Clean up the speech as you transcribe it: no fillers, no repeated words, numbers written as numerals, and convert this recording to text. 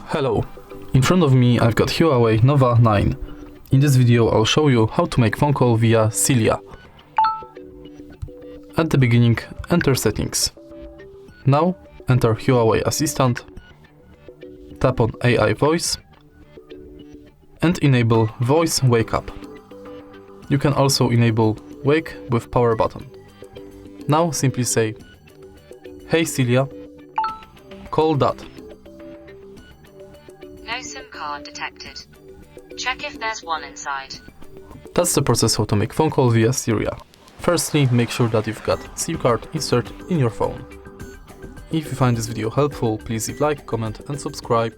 Hello, in front of me I've got Huawei Nova 9. In this video I'll show you how to make phone call via Cella. At the beginning, enter settings. Now enter Huawei Assistant, tap on AI voice and enable voice wake up. You can also enable wake with power button. Now simply say, "Hey Cella, call that." No SIM card detected. Check if there's one inside. That's the process how to make phone call via Cella. Firstly, make sure that you've got SIM card inserted in your phone. If you find this video helpful, please leave like, comment and subscribe.